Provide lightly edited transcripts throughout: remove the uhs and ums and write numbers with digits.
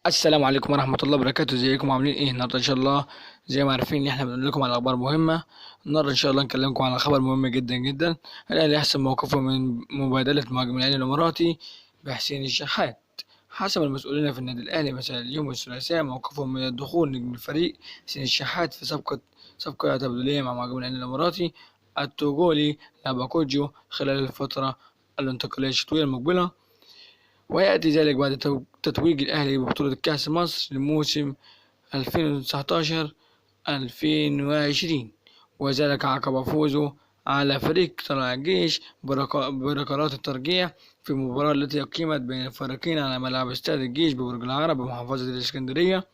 السلام عليكم ورحمة الله وبركاته. ازيكم عاملين ايه النهارده؟ ان شاء الله زي ما عارفين ان احنا بنقول لكم على اخبار مهمة. النهارده ان شاء الله نكلمكم على خبر مهم جدا جدا. الاهلي يحسم موقفه من مبادلة مهاجم العين الاماراتي بحسين الشحات. حسب المسؤولين في النادي الاهلي مساء اليوم الثلاثاء موقفهم من الدخول نجم الفريق حسين الشحات في صفقة تبادلية مع مهاجم العين الاماراتي التوغولي لاباكوجيو خلال الفترة الانتقالية الشتوية المقبلة، ويأتي ذلك بعد تتويج الأهلي ببطولة كأس مصر لموسم 2019-2020، وذلك عقب فوزه على فريق طلائع الجيش بركلات الترجيح في المباراة التي أقيمت بين الفريقين على ملعب استاد الجيش ببرج العرب بمحافظة الإسكندرية.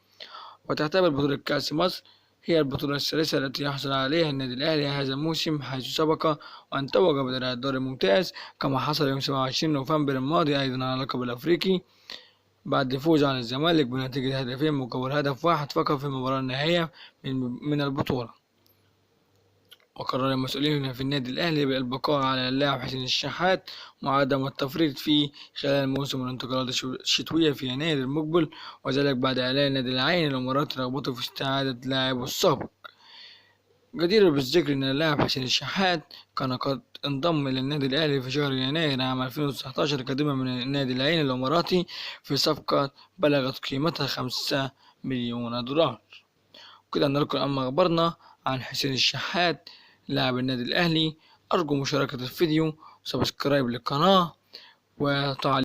وتعتبر بطولة كأس مصر هي البطولة الثالثة التي يحصل عليها النادي الأهلي هذا الموسم، حيث سبق وأن توج بدرع الدوري الممتاز كما حصل يوم 27 نوفمبر الماضي أيضا على اللقب الأفريقي بعد الفوز على الزمالك بنتيجة هدفين مقابل هدف واحد فقط في المباراة النهائية من البطولة. وقرر المسؤولين في النادي الأهلي بالبقاء على اللاعب حسين الشحات وعدم التفريط فيه خلال موسم الانتقالات الشتوية في يناير المقبل، وذلك بعد إعلان نادي العين الإماراتي رغبته في استعادة لاعبه السابق. جدير بالذكر أن اللاعب حسين الشحات كان قد انضم إلى النادي الأهلي في شهر يناير عام 2019 قادما من النادي العين الإماراتي في صفقة بلغت قيمتها 5 مليون دولار. وكده نلقى أما أخبارنا عن حسين الشحات لاعب النادي الأهلي. أرجو مشاركة الفيديو وسبسكرايب للقناة وتعليق